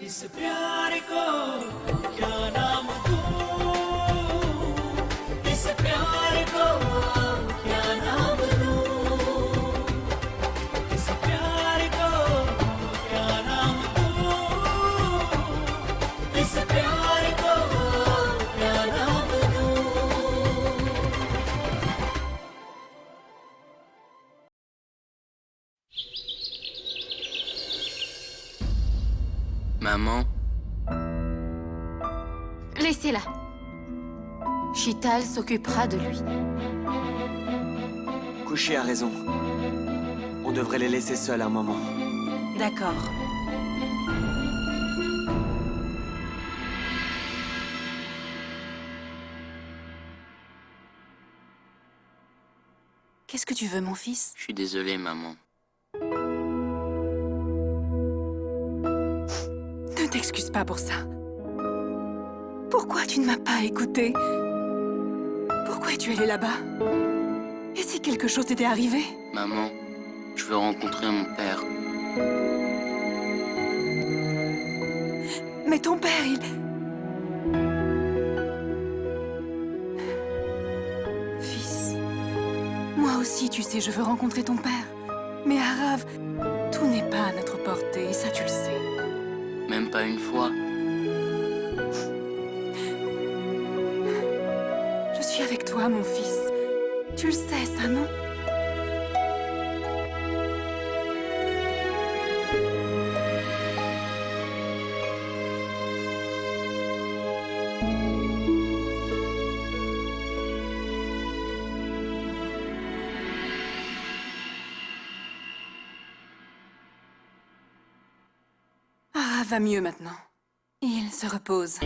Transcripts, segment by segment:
इस प्यार को क्या नाम दूं, इस प्यार को क्या नाम दूं, इस प्यार को क्या नाम दूं, इस प्यार को क्या नाम दूं। Maman, Laissez-la. Chital s'occupera de lui. Couché a raison. On devrait les laisser seuls un moment. D'accord. Qu'est-ce que tu veux, mon fils? je suis désolé, maman. Ne t'excuse pas pour ça. Pourquoi tu ne m'as pas écouté? Pourquoi es-tu allé là-bas? Et si quelque chose t'était arrivé? Maman, je veux rencontrer mon père. Mais ton père, il... Fils, moi aussi, tu sais, je veux rencontrer ton père. Mais Arav, tout n'est pas à notre portée, et ça tu le sais. Même pas une fois. Je suis avec toi, mon fils. Tu le sais, ça, non? Ah, va mieux maintenant. Il se repose.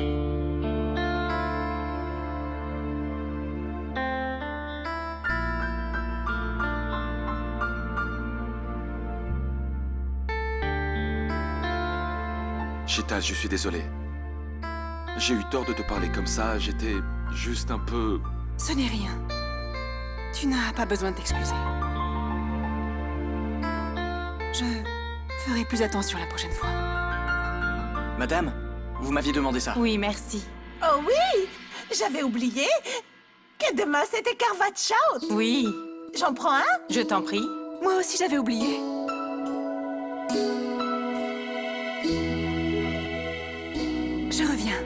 Chital, je suis désolé. J'ai eu tort de te parler comme ça, j'étais juste un peu... Ce n'est rien. Tu n'as pas besoin de t'excuser. Je ferai plus attention la prochaine fois. Madame, vous m'aviez demandé ça. Oui, merci. Oh oui, j'avais oublié que demain c'était carvaccio. Oui, J'en prends un? je t'en prie. Moi aussi, j'avais oublié. Je reviens.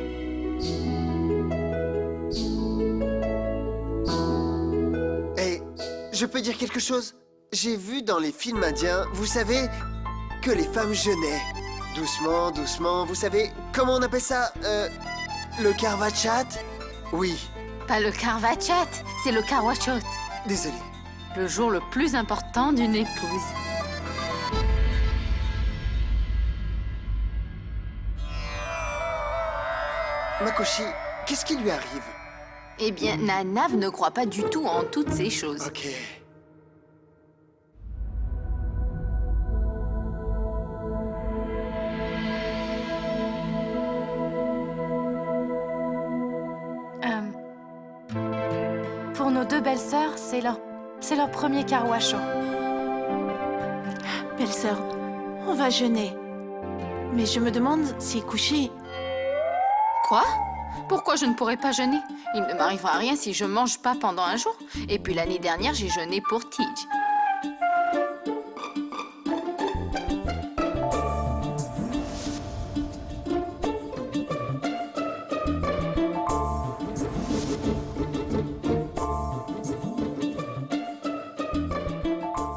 Et je peux dire quelque chose? J'ai vu dans les films indiens, vous savez, que les femmes jeûnaient. Doucement, doucement, vous savez, comment on appelle ça? Le karvachat? Oui, Pas le Karvachat, c'est le Karwachot. désolé. Le jour le plus important d'une épouse. Makoshi, qu'est-ce qui lui arrive? Eh bien, Nanav ne croit pas du tout en toutes ces choses. Ok. Pour nos deux belles-sœurs, c'est leur premier carwacho. Belle-sœur, on va jeûner. Mais je me demande si coucher... Quoi? Pourquoi je ne pourrais pas jeûner? Il ne m'arrivera rien si je mange pas pendant un jour. Et puis l'année dernière, j'ai jeûné pour Tej.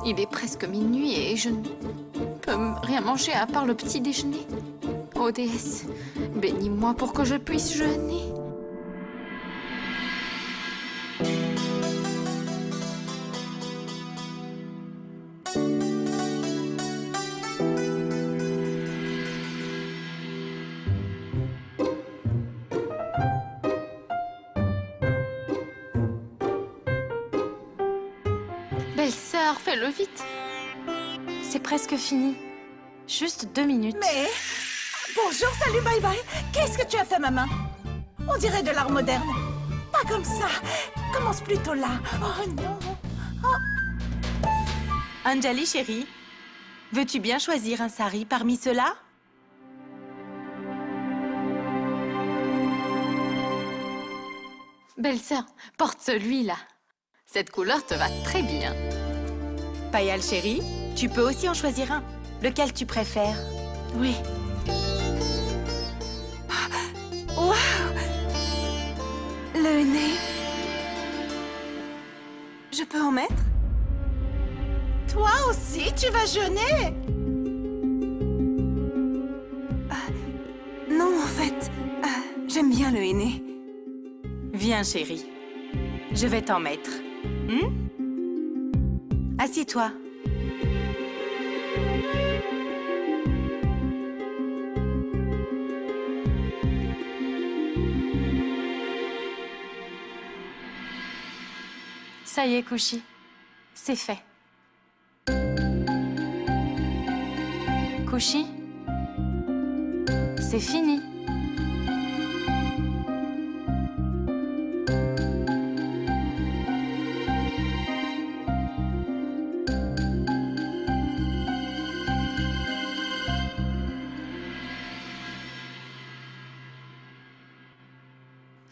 Il est presque minuit et je ne peux rien manger à part le petit déjeuner. Ô déesse, bénis-moi pour que je puisse jeûner. Belle-sœur, fais-le vite. C'est presque fini. Juste 2 minutes. Mais... Bonjour, salut, bye bye. Qu'est-ce que tu as fait, maman? On dirait de l'art moderne. Pas comme ça. Commence plutôt là. Oh non. Anjali, chérie, veux-tu bien choisir un sari parmi ceux-là? Belle-sœur, porte celui-là. Cette couleur te va très bien. Payal chérie, tu peux aussi en choisir un. Lequel tu préfères? Oui. Waouh! Le nez. Je peux en mettre? Toi aussi, tu vas jeûner? Non, en fait, j'aime bien le henné. Viens, chérie. Je vais t'en mettre. Assieds-toi. Ça y est, Kushi. C'est fait. Kushi, c'est fini.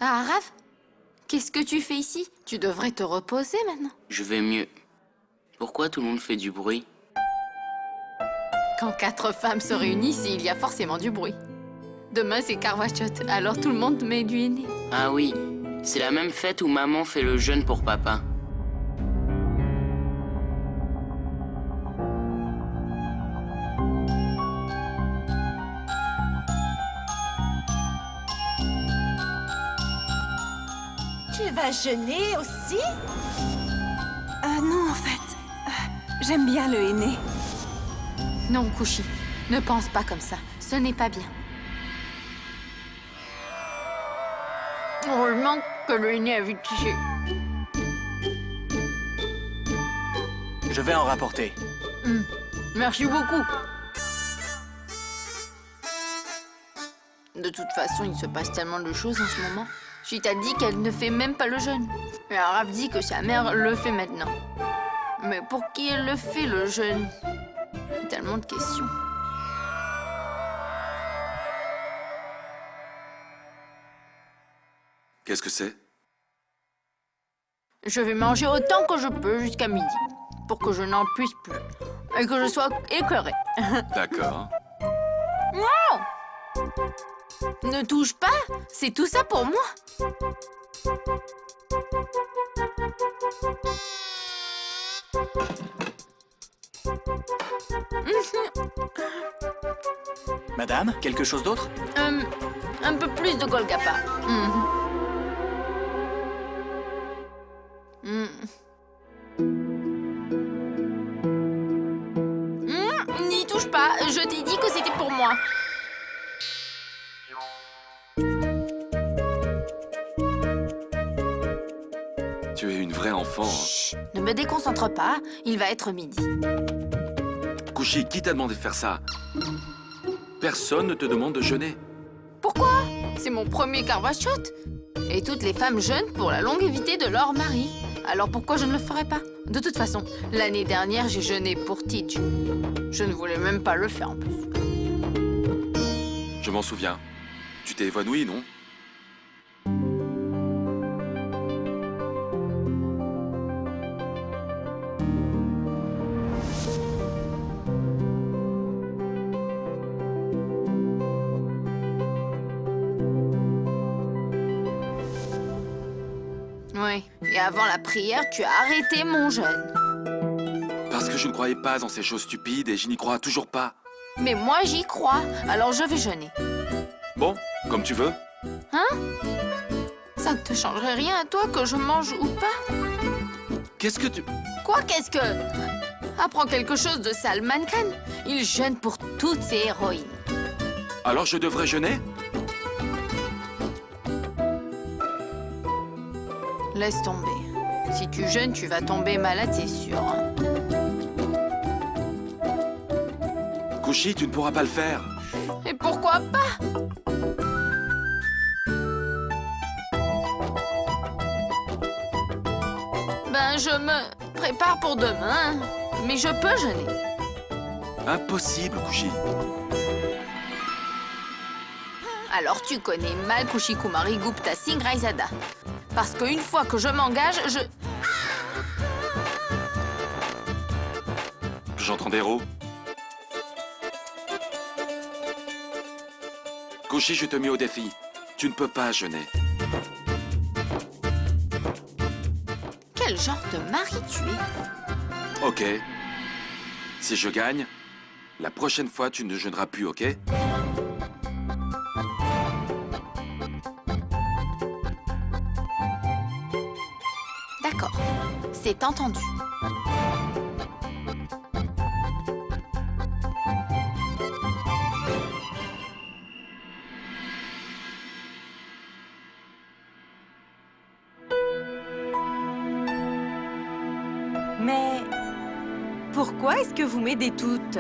Ah, Arav, qu'est-ce que tu fais ici? Tu devrais te reposer maintenant. Je vais mieux. Pourquoi tout le monde fait du bruit? Quand 4 femmes se réunissent, il y a forcément du bruit. Demain, c'est Karwachot, alors tout le monde met du henné. Ah oui, c'est la même fête où maman fait le jeûne pour papa. Tu vas jeûner aussi? Non, en fait, j'aime bien le henné. Non, Kushi, ne pense pas comme ça. Ce n'est pas bien. Heureusement que le henné a vite tiché. Je vais en rapporter. Merci beaucoup. De toute façon, il se passe tellement de choses en ce moment. Chita dit qu'elle ne fait même pas le jeûne. Et Arav dit que sa mère le fait maintenant. Mais pour qui elle le fait, le jeûne? Tellement de questions. Qu'est-ce que c'est? Je vais manger autant que je peux jusqu'à midi, pour que je n'en puisse plus. Et que je sois écœurée. D'accord. Ne touche pas, c'est tout ça pour moi. Madame, quelque chose d'autre? Un peu plus de Golgappa. N'y touche pas, je t'ai dit que c'était pour moi. Tu es une vraie enfant. Hein. Chut, ne me déconcentre pas, il va être midi. Kushi, qui t'a demandé de faire ça? Personne ne te demande de jeûner. Pourquoi? C'est mon premier Karwachot. Et toutes les femmes jeûnent pour la longévité de leur mari. Alors pourquoi je ne le ferais pas? De toute façon, l'année dernière, j'ai jeûné pour Tidj. Je ne voulais même pas le faire en plus. Je m'en souviens. Tu t'es évanoui, non? Oui, et avant la prière, tu as arrêté mon jeûne. Parce que je ne croyais pas en ces choses stupides et je n'y crois toujours pas. Mais moi, j'y crois, alors je vais jeûner. Bon, comme tu veux. Ça ne te changerait rien à toi que je mange ou pas? Qu'est-ce que tu... Quoi, qu'est-ce que... Apprends quelque chose de Salman Khan. Il jeûne pour toutes ses héroïnes. Alors je devrais jeûner? Laisse tomber. Si tu jeûnes, tu vas tomber malade, c'est sûr. Kushi, tu ne pourras pas le faire. Et pourquoi pas? Ben, je me prépare pour demain, mais je peux jeûner. Impossible, Kushi. Alors tu connais mal Kushi Kumari Gupta Singh Raizada. Parce qu'une fois que je m'engage, J'entends des roues. Kushi, je te mets au défi. Tu ne peux pas jeûner. Quel genre de mari tu es? Ok. Si je gagne, la prochaine fois, tu ne jeûneras plus, ok? D'accord, c'est entendu. Mais pourquoi est-ce que vous m'aidez toutes?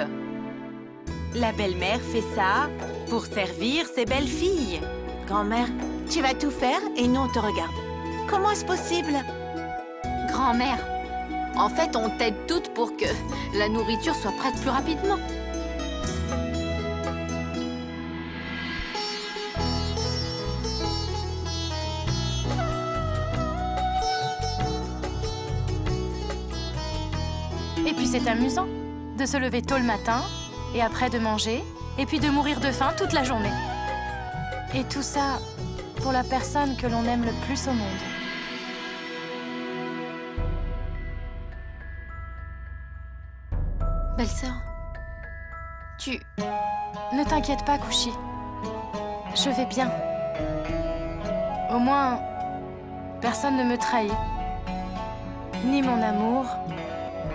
La belle-mère fait ça pour servir ses belles-filles. Grand-mère, tu vas tout faire et nous on te regarde. Comment est-ce possible? Grand-mère, en fait, on t'aide toutes pour que la nourriture soit prête plus rapidement. Et puis c'est amusant de se lever tôt le matin et après de manger et puis de mourir de faim toute la journée. Et tout ça pour la personne que l'on aime le plus au monde. Belle-sœur, tu... Ne t'inquiète pas, Kushi. Je vais bien. Au moins, personne ne me trahit. Ni mon amour,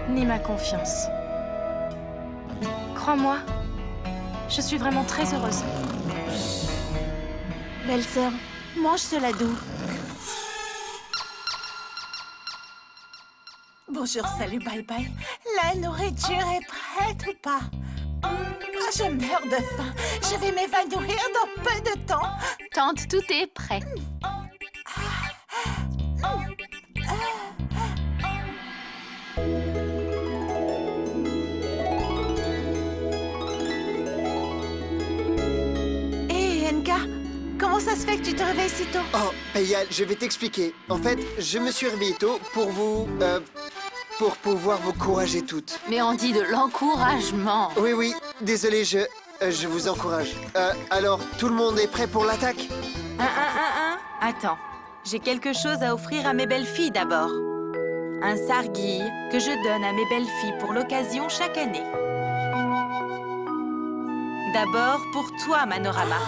ni ma confiance. Crois-moi, je suis vraiment très heureuse. Belle-sœur, mange cela doux. Bonjour, salut, bye bye. La nourriture est prête ou pas? Ah, je meurs de faim. Je vais m'évanouir dans peu de temps. Tante, tout est prêt. Hé, Enka, comment ça se fait que tu te réveilles si tôt? Oh, Payal, je vais t'expliquer. En fait, je me suis réveillé tôt pour pour pouvoir vous encourager toutes. Mais on dit de l'encouragement. Oui, oui, désolé, je vous encourage. Alors, tout le monde est prêt pour l'attaque? Attends, j'ai quelque chose à offrir à mes belles-filles d'abord. Un sargi que je donne à mes belles-filles pour l'occasion chaque année. D'abord pour toi, Manorama.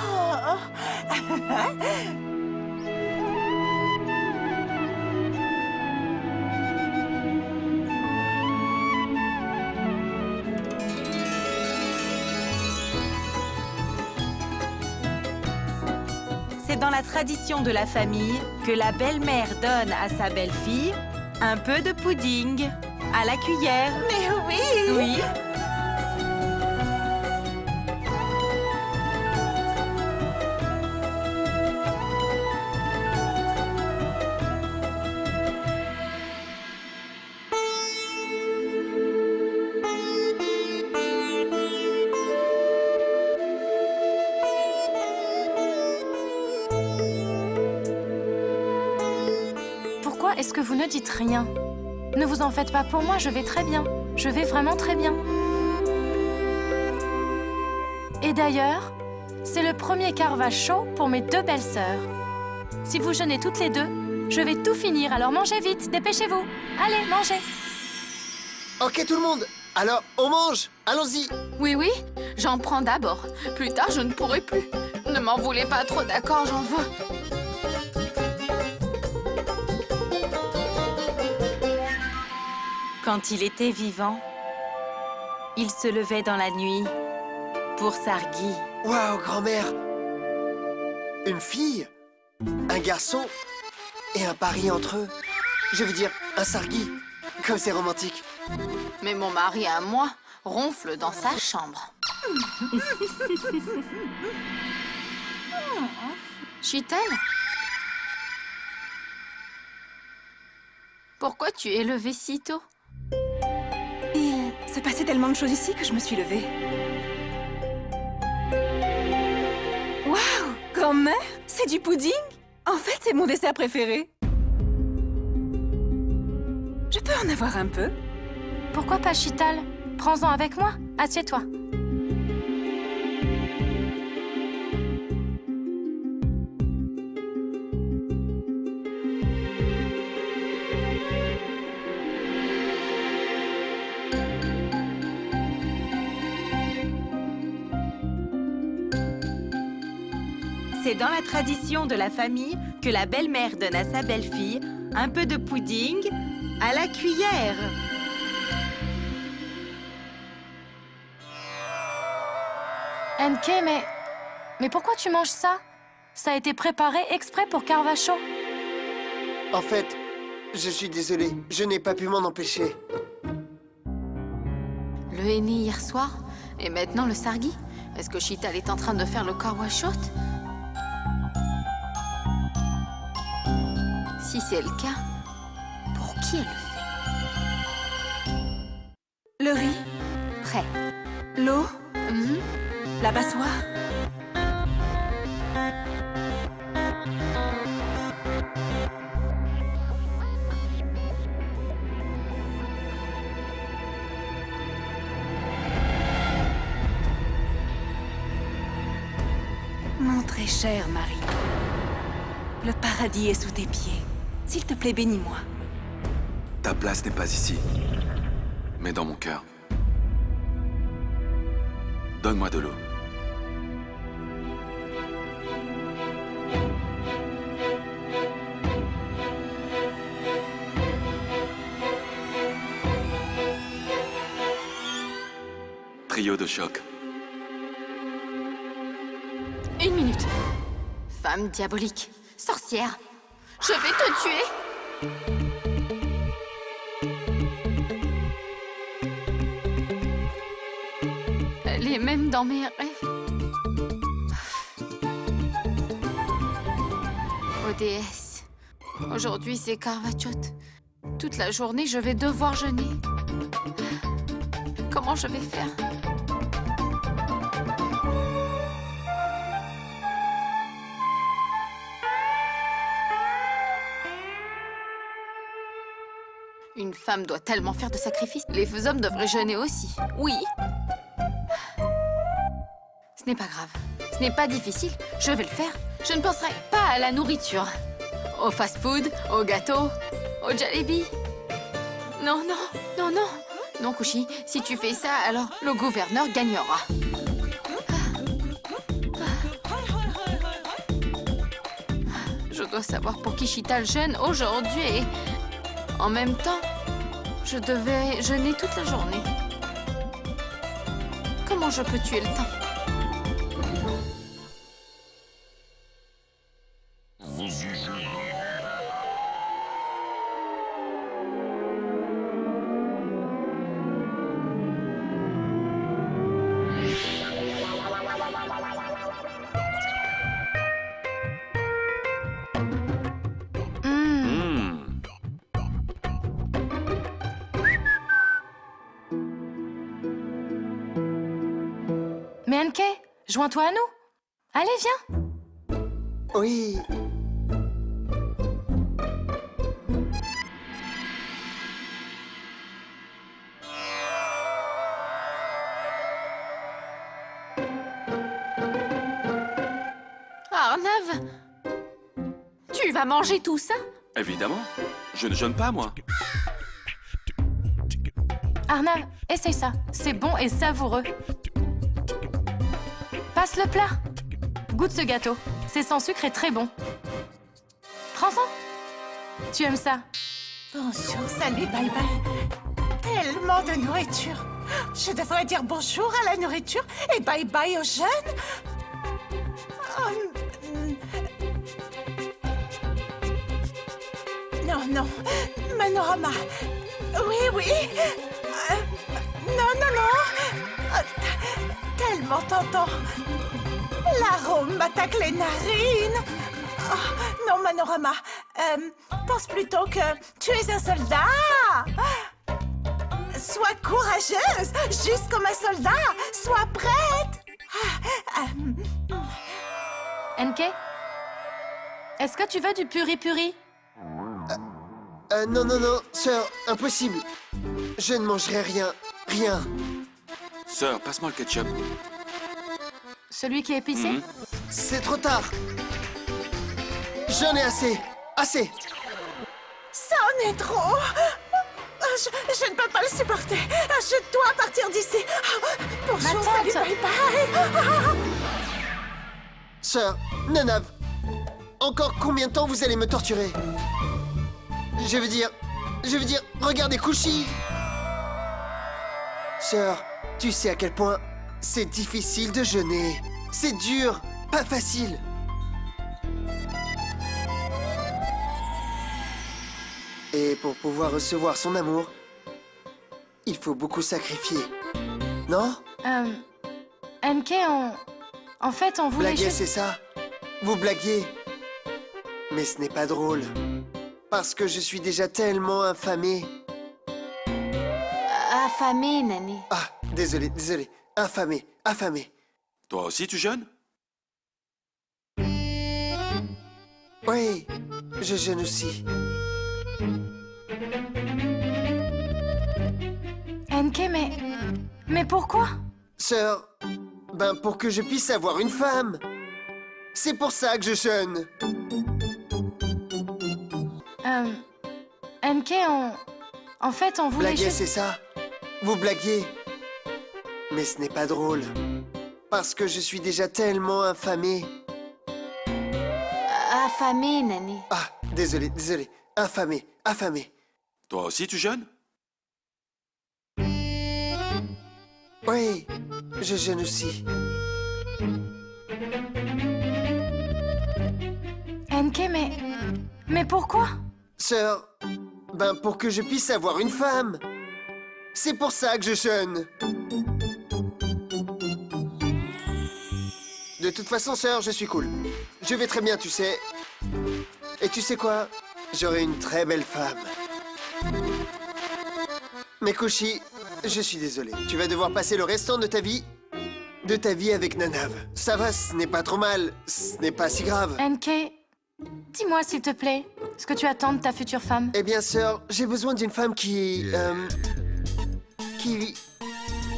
C'est dans la tradition de la famille que la belle-mère donne à sa belle-fille un peu de pudding à la cuillère. Mais oui! Oui. Pourquoi est-ce que vous ne dites rien? Ne vous en faites pas pour moi, je vais très bien. Je vais vraiment très bien. Et d'ailleurs, c'est le premier carva chaud pour mes deux belles-sœurs. Si vous jeûnez toutes les deux, je vais tout finir, alors mangez vite, dépêchez-vous. Allez, mangez. Ok, tout le monde. Alors, on mange. Allons-y. Oui, oui, j'en prends d'abord. Plus tard, je ne pourrai plus. Ne m'en voulez pas trop, d'accord, j'en veux. Quand il était vivant, il se levait dans la nuit pour Sargi. Waouh, grand-mère. Une fille, un garçon et un pari entre eux. Je veux dire, un sargi. Comme c'est romantique. Mais mon mari à moi ronfle dans sa chambre. Chitel, pourquoi tu es levée si tôt? Il se passait tellement de choses ici que je me suis levée. Waouh! Grand-mère, c'est du pudding? En fait, c'est mon dessert préféré. en avoir un peu? Pourquoi pas, Chital? Prends-en avec moi. Assieds-toi. C'est dans la tradition de la famille que la belle-mère donne à sa belle-fille un peu de pudding à la cuillère. NK, mais pourquoi tu manges ça? Ça a été préparé exprès pour Carvacho. En fait, je suis désolé, je n'ai pas pu m'en empêcher. Le henné hier soir et maintenant le sargi. Est-ce que Chital est en train de faire le karwachot? Si c'est le cas, pour qui elle le fait? Le riz, Prêt. l'eau, Mhm. la passoire. Mon très cher mari, le paradis est sous tes pieds. S'il te plaît, bénis-moi. Ta place n'est pas ici, mais dans mon cœur. Donne-moi de l'eau. Trio de choc. 1 minute. Femme diabolique. Sorcière. Je vais te tuer. Elle est même dans mes rêves. Oh déesse. Aujourd'hui, c'est Carvachot. Toute la journée, je vais devoir jeûner. Comment je vais faire? Une femme doit tellement faire de sacrifices. Les hommes devraient jeûner aussi. Oui. Ce n'est pas grave. Ce n'est pas difficile. Je vais le faire. Je ne penserai pas à la nourriture. Au fast-food, au gâteau, au jalebi. Non, non, non, non. Non, Kushi, si tu fais ça, alors le gouverneur gagnera. Je dois savoir pour qui Chital jeûne aujourd'hui et... En même temps, je devais jeûner toute la journée. Comment je peux tuer le temps? Mais NK, joins-toi à nous. Allez, viens. Oui. Arnav, tu vas manger tout ça? Évidemment. Je ne jeûne pas, moi. Arnav, essaye ça. C'est bon et savoureux. Passe le plat. Goûte ce gâteau. C'est sans sucre et très bon. Prends-en. Tu aimes ça? Bonjour, salut, bye bye. Tellement de nourriture. Je devrais dire bonjour à la nourriture et bye bye aux jeunes. Non, non. Manorama. Oui, oui. Non, non, non. Tellement tentant. L'arôme m'attaque les narines. Oh, non, Manorama. Pense plutôt que tu es un soldat. Sois courageuse, juste comme un soldat. Sois prête. NK, est-ce que tu veux du puri-puri? Non, non, non, sœur, impossible. Je ne mangerai rien. Rien. Sœur, passe-moi le ketchup. Celui qui est épicé? C'est trop tard. J'en ai assez. Assez. Ça en est trop. Je ne peux pas le supporter. Je dois partir d'ici. Bonjour, Ma salut, tante. bye bye. Sœur, Nanav, encore combien de temps vous allez me torturer? Je veux dire, regardez Kushi. Sœur, tu sais à quel point c'est difficile de jeûner. C'est dur, pas facile. Et pour pouvoir recevoir son amour, il faut beaucoup sacrifier. Non? NK, en fait, on voulait Blaguer, juste... c'est ça? Vous blaguez. Mais ce n'est pas drôle. Parce que je suis déjà tellement affamé. Affamée, Nani. Ah, désolé, désolé. Affamé, affamé. Toi aussi, tu jeûnes? Oui, je jeûne aussi. NK, mais pourquoi? Sœur, ben pour que je puisse avoir une femme. C'est pour ça que je jeûne. NK, en fait, on voulait Blaguer, juste... c'est ça? Vous blaguez. Mais ce n'est pas drôle. Parce que je suis déjà tellement affamé. Affamée, Nani. Ah, désolé, désolé. Affamé, affamé. Toi aussi, tu jeûnes? Oui, je jeûne aussi. NK, mais pourquoi? Sœur, ben pour que je puisse avoir une femme. C'est pour ça que je jeûne. De toute façon, sœur, je suis cool. Je vais très bien, tu sais. Et tu sais quoi? J'aurai une très belle femme. Mais Kushi, je suis désolé. Tu vas devoir passer le restant de ta vie avec Nanav. Ça va, ce n'est pas trop mal. Ce n'est pas si grave. NK, dis-moi, s'il te plaît, ce que tu attends de ta future femme. Eh bien, sœur, j'ai besoin d'une femme qui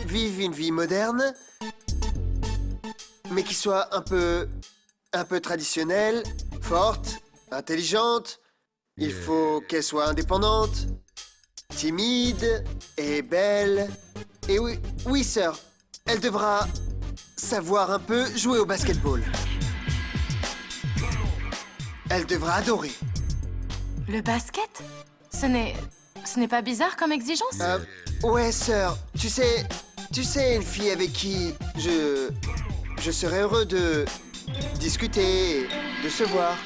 vive une vie moderne, mais qui soit un peu traditionnelle, forte, intelligente. Il faut qu'elle soit indépendante, timide et belle. Et oui, sœur, elle devra savoir un peu jouer au basketball. Elle devra adorer. Le basket? Ce n'est pas bizarre comme exigence? Ouais, sœur, tu sais, une fille avec qui je serais heureux de discuter, de se voir.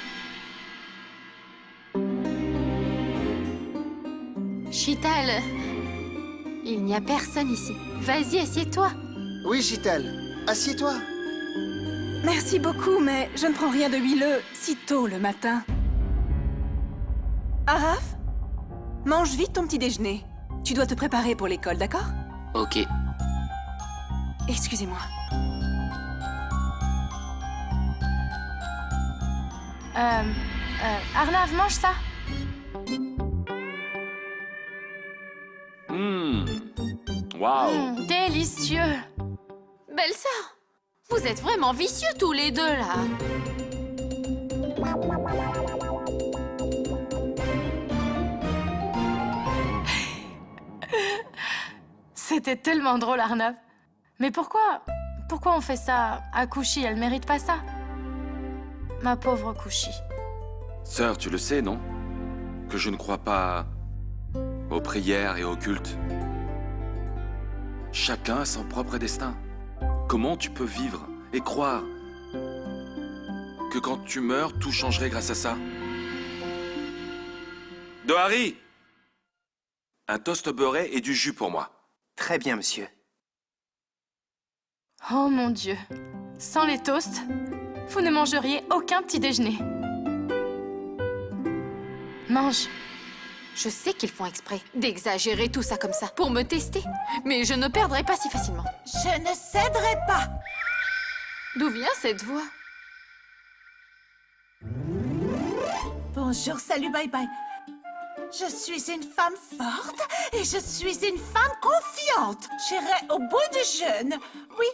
Chital, il n'y a personne ici. Vas-y, assieds-toi. Oui, Chital, assieds-toi. Merci beaucoup, mais je ne prends rien de huileux si tôt le matin. Araf, mange vite ton petit déjeuner. Tu dois te préparer pour l'école, d'accord? Ok. Excusez-moi. Arnav, mange ça. Waouh. Délicieux. Belle-sœur, vous êtes vraiment vicieux tous les deux, là. C'était tellement drôle, Arnav. Mais pourquoi on fait ça à Kushi? Elle mérite pas ça. Ma pauvre Kushi. Sœur, tu le sais, non? Que je ne crois pas aux prières et au culte. Chacun a son propre destin. Comment tu peux vivre et croire que quand tu meurs, tout changerait grâce à ça? Dohari! Un toast beurré et du jus pour moi. Très bien, monsieur. Oh mon Dieu. Sans les toasts, vous ne mangeriez aucun petit déjeuner. Mange. Je sais qu'ils font exprès d'exagérer tout ça comme ça pour me tester, mais je ne perdrai pas si facilement. Je ne céderai pas. D'où vient cette voix? Bonjour, salut, bye bye. Je suis une femme forte et je suis une femme confiante. J'irai au bout du jeûne. Oui,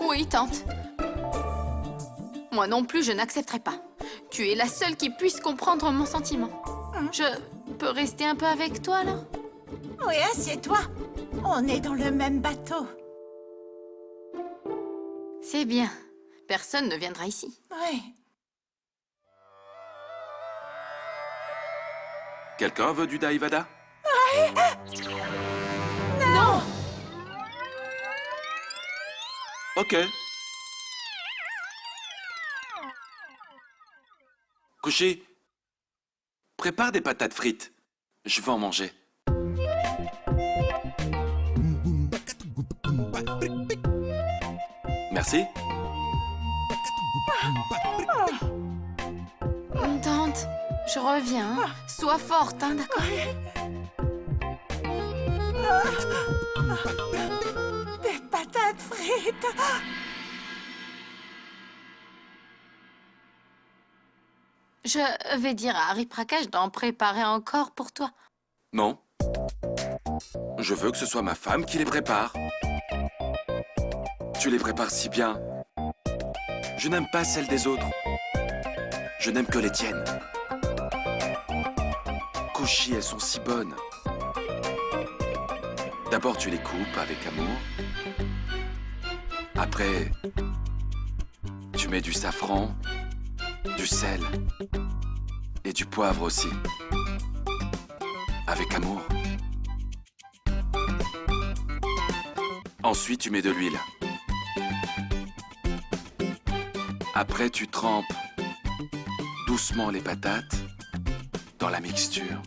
Oui, tante. Moi non plus, je n'accepterai pas. Tu es la seule qui puisse comprendre mon sentiment. Je peux rester un peu avec toi, alors? oui, assieds-toi. On est dans le même bateau. C'est bien. Personne ne viendra ici. Oui. Quelqu'un veut du Daivada? Non! Ok. Couché, prépare des patates frites. Je vais en manger. Merci. Tante, je reviens. Hein. Sois forte, hein, d'accord? Des patates frites. Je vais dire à Harry Prakash d'en préparer encore pour toi. Non. Je veux que ce soit ma femme qui les prépare. Tu les prépares si bien. Je n'aime pas celles des autres. Je n'aime que les tiennes. Couchy, elles sont si bonnes. D'abord, tu les coupes avec amour. Après, tu mets du safran, du sel et du poivre aussi. Avec amour. Ensuite, tu mets de l'huile. Après, tu trempes doucement les patates dans la mixture.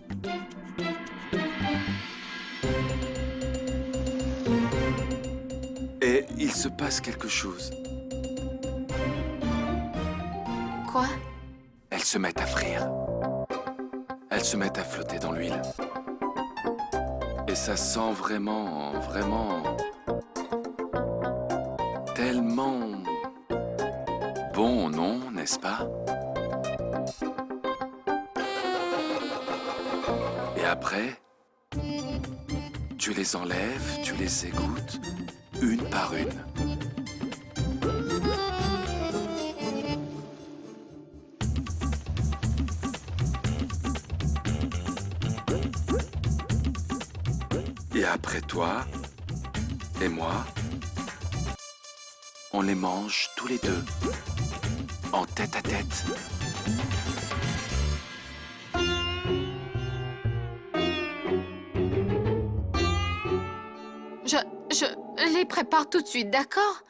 Et il se passe quelque chose. Quoi? Elles se mettent à frire. Elles se mettent à flotter dans l'huile. Et ça sent vraiment, tellement bon, non, n'est-ce pas? Et après, tu les enlèves, tu les égouttes, une par une. Et après toi et moi, on les mange tous les deux, en tête à tête. Je les prépare tout de suite, d'accord?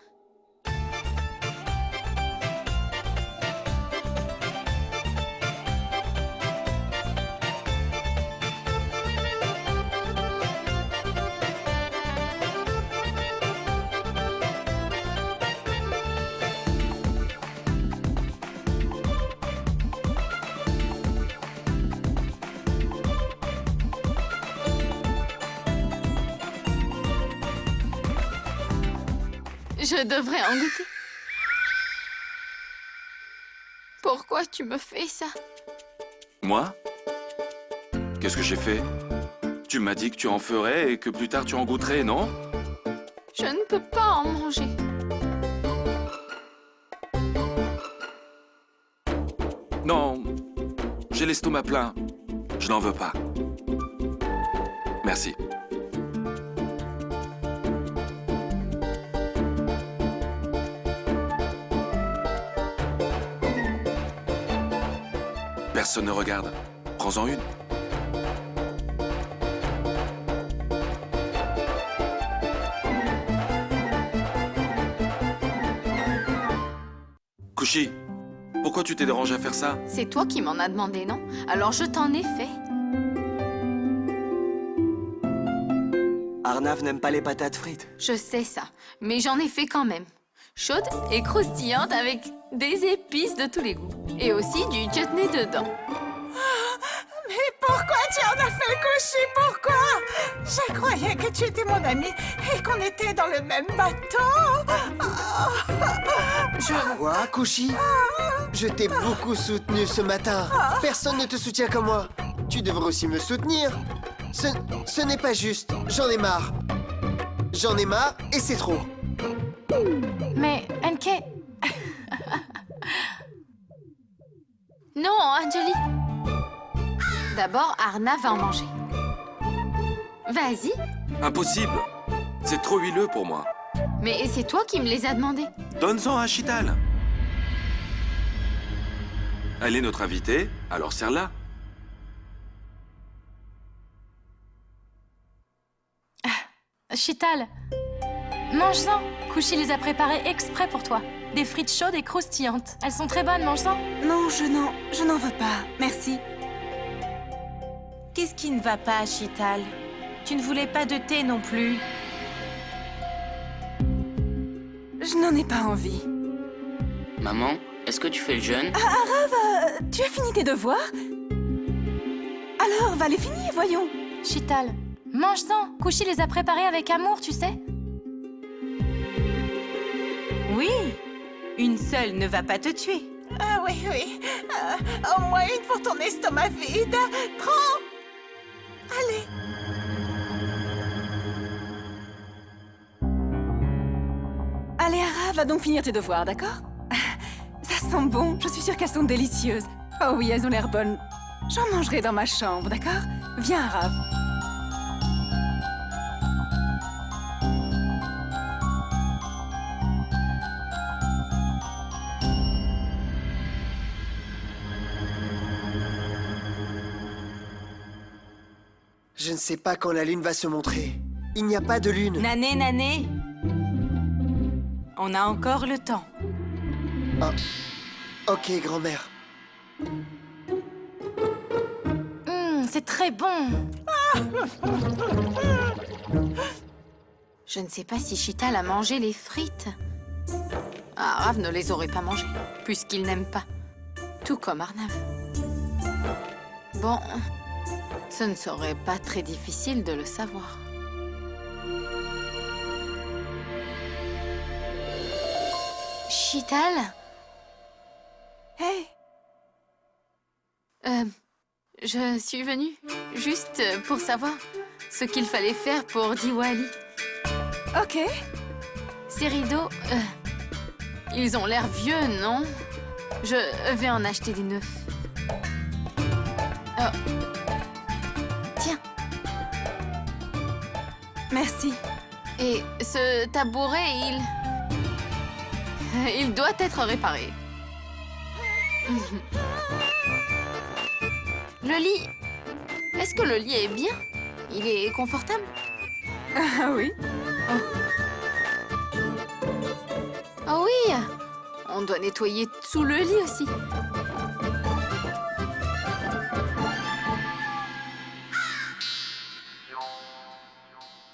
Je devrais en goûter. Pourquoi tu me fais ça? Moi? Qu'est-ce que j'ai fait? Tu m'as dit que tu en ferais et que plus tard tu en goûterais, non? Je ne peux pas en manger. Non, j'ai l'estomac plein. Je n'en veux pas. Merci. Personne ne regarde. Prends-en une. Couchy, pourquoi tu t'es dérangé à faire ça? C'est toi qui m'en as demandé, non? Alors je t'en ai fait. Arnav n'aime pas les patates frites. Je sais ça, mais j'en ai fait quand même. Chaude et croustillante avec des épices de tous les goûts. Et aussi du chutney dedans. Mais pourquoi tu en as fait, Couchy? Pourquoi? Je croyais que tu étais mon ami et qu'on était dans le même bateau. Quoi, Couchy? Je t'ai beaucoup soutenu ce matin. Personne ne te soutient comme moi. tu devrais aussi me soutenir. Ce n'est pas juste. J'en ai marre. J'en ai marre et c'est trop. Mais, Enke... Non, Anjali. D'abord, Arna va en manger. Vas-y. Impossible. C'est trop huileux pour moi. Mais c'est toi qui me les as demandés. Donne-en à Chital. Elle est notre invitée, alors serre-la. Chital, mange-en. Kushi les a préparées exprès pour toi. Des frites chaudes et croustillantes. Elles sont très bonnes, mange-en. Non, je n'en veux pas. Merci. Qu'est-ce qui ne va pas, Chital? Tu ne voulais pas de thé non plus. Je n'en ai pas envie. Maman, est-ce que tu fais le jeûne? Arav, tu as fini tes devoirs? Alors, va les finir, voyons. Chital, mange-en. Kushi les a préparées avec amour, tu sais. Oui, une seule ne va pas te tuer. Ah oui, oui. Au moins une pour ton estomac vide. Prends. Allez. Allez, Arav, va donc finir tes devoirs, d'accord? Ça sent bon. Je suis sûre qu'elles sont délicieuses. Oh oui, elles ont l'air bonnes. J'en mangerai dans ma chambre, d'accord? Viens, Arav. Je ne sais pas quand la lune va se montrer. Il n'y a pas de lune. Nané, Nané. On a encore le temps. Ah. Ok, grand-mère. C'est très bon. Je ne sais pas si Chital a mangé les frites. Arav ne les aurait pas mangées, puisqu'il n'aime pas. Tout comme Arnav. Bon, ce ne serait pas très difficile de le savoir. Chital? Hey! Je suis venue juste pour savoir ce qu'il fallait faire pour Diwali. Ok. Ces rideaux, ils ont l'air vieux, non? Je vais en acheter des neufs. Oh. Tiens. Merci. Et ce tabouret, il doit être réparé. Le lit... Est-ce que le lit est bien? Il est confortable? Ah oui. Oh oui! On doit nettoyer sous le lit aussi.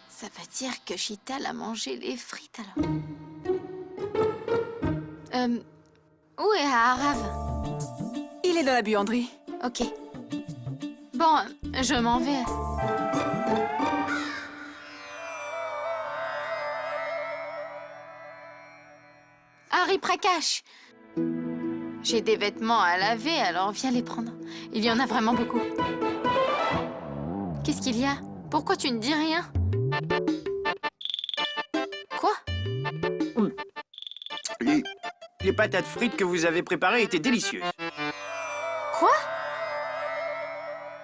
Ça veut dire que Chital a mangé les frites, alors. Où est Arav? Il est dans la buanderie. Ok. Bon, je m'en vais. Harry Prakash! J'ai des vêtements à laver, alors viens les prendre. Il y en a vraiment beaucoup. Qu'est-ce qu'il y a? Pourquoi tu ne dis rien? Quoi? Les patates frites que vous avez préparées étaient délicieuses. Quoi?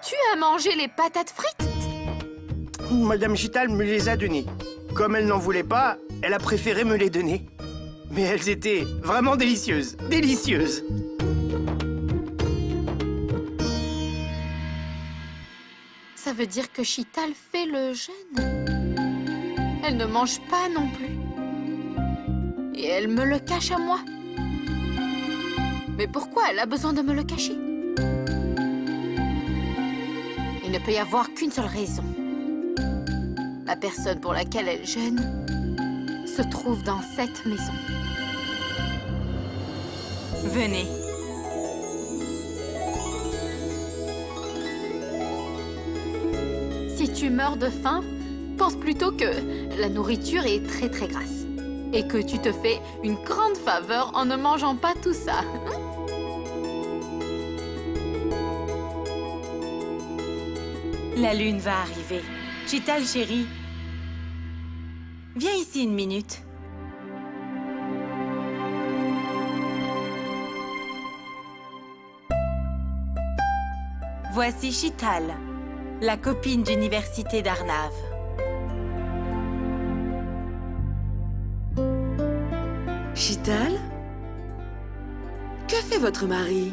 Tu as mangé les patates frites? Madame Chital me les a données. Comme elle n'en voulait pas, elle a préféré me les donner. Mais elles étaient vraiment délicieuses. Délicieuses. Ça veut dire que Chital fait le jeûne. Elle ne mange pas non plus. Et elle me le cache à moi. Mais pourquoi elle a besoin de me le cacher? Il ne peut y avoir qu'une seule raison. La personne pour laquelle elle jeûne se trouve dans cette maison. Venez. Si tu meurs de faim, pense plutôt que la nourriture est très très grasse. Et que tu te fais une grande faveur en ne mangeant pas tout ça. La lune va arriver. Chital, chérie. Viens ici une minute. Voici Chital, la copine d'université d'Arnav. Chital? Que fait votre mari?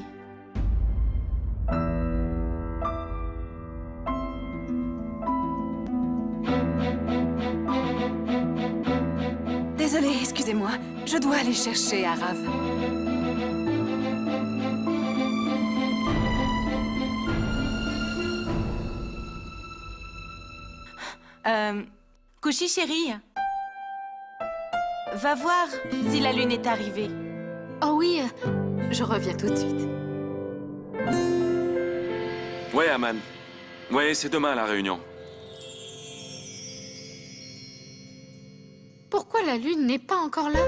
Désolée, excusez-moi. Je dois aller chercher Arav. Kushi, chérie. Va voir si la lune est arrivée. Oh oui, je reviens tout de suite. Ouais, Aman. Ouais, c'est demain la réunion. Pourquoi la lune n'est pas encore là?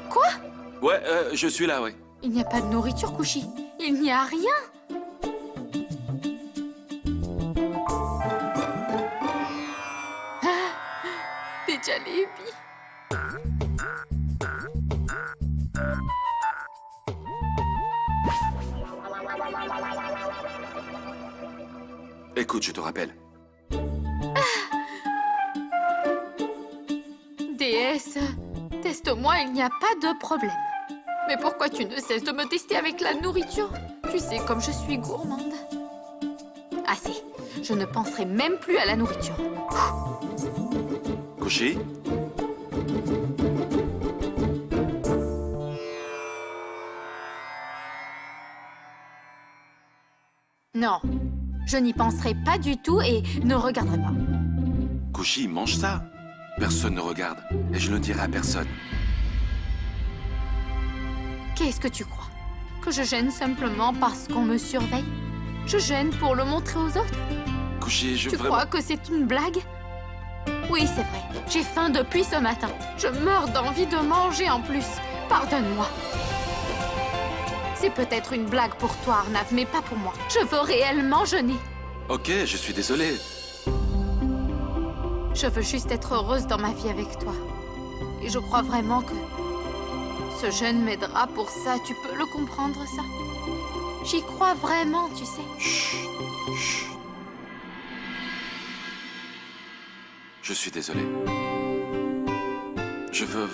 Quoi? Ouais, je suis là, ouais. Il n'y a pas de nourriture, Kushi. Il n'y a rien. Des jalebis. Écoute, je te rappelle. Déesse, teste-moi, il n'y a pas de problème. Mais pourquoi tu ne cesses de me tester avec la nourriture? Tu sais comme je suis gourmande. Assez. Je ne penserai même plus à la nourriture. Kushi? Non, je n'y penserai pas du tout et ne regarderai pas. Kushi, mange ça. Personne ne regarde. Et je ne le dirai à personne. Qu'est-ce que tu crois? Que je gêne simplement parce qu'on me surveille? Je gêne pour le montrer aux autres? Kushi, Tu crois que c'est une blague? Oui, c'est vrai. J'ai faim depuis ce matin. Je meurs d'envie de manger en plus. Pardonne-moi. C'est peut-être une blague pour toi, Arnav, mais pas pour moi. Je veux réellement jeûner. Ok, je suis désolé. Je veux juste être heureuse dans ma vie avec toi. Et je crois vraiment que ce jeûne m'aidera pour ça. Tu peux le comprendre, ça? J'y crois vraiment, tu sais. Chut, chut. Je suis désolé. Je veux...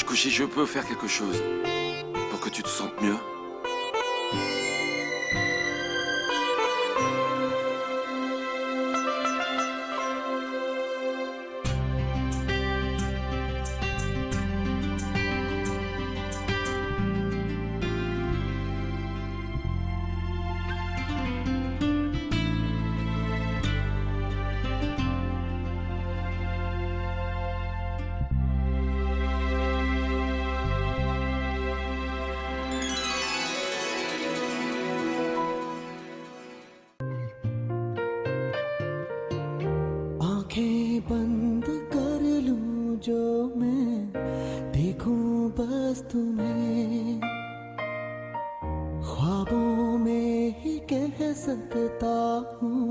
Kushi, je peux faire quelque chose pour que tu te sentes mieux. आंखें बंद कर लूं जो मैं देखूं बस तुम्हें ख्वाबों में ही कह सकता हूँ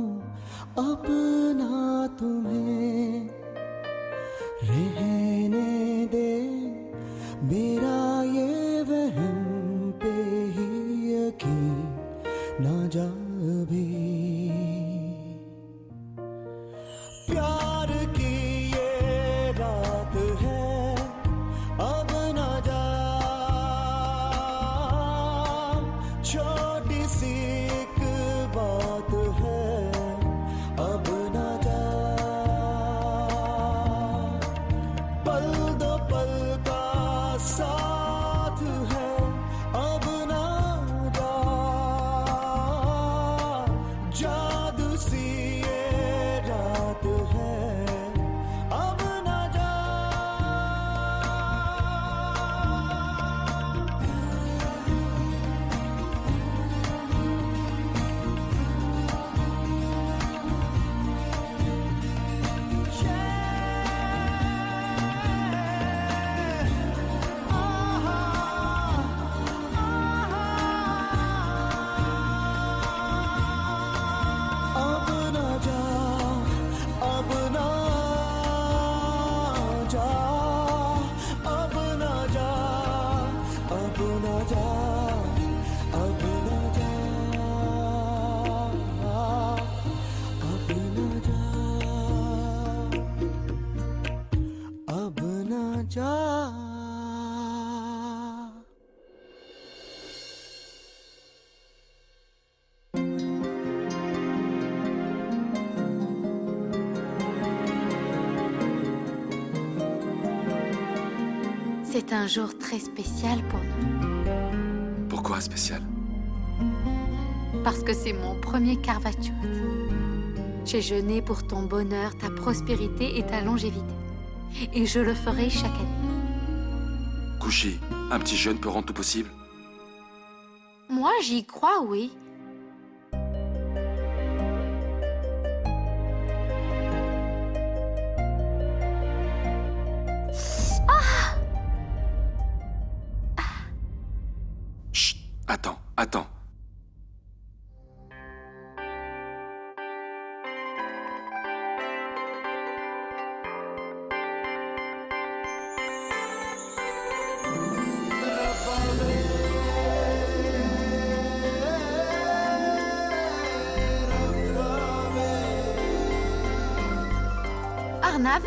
अपना तुम्हें रहने दे मेरा ये वहम पे ही यकीन ना जा भी प्यार की ये रात है अब न जा छोटी सी एक बात है अब न जा पल दो पल का साथ है अब न जा C'est un jour très spécial pour nous. Pourquoi spécial? Parce que c'est mon premier Karvachot. J'ai jeûné pour ton bonheur, ta prospérité et ta longévité. Et je le ferai chaque année. Kushi, un petit jeûne peut rendre tout possible? Moi, j'y crois, oui. Chut, attends. Arnav,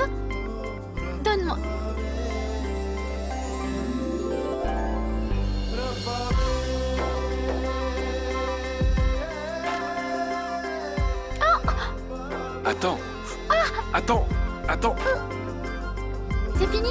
donne-moi. Attends. C'est fini?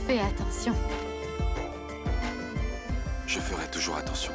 Fais attention. Je ferai toujours attention.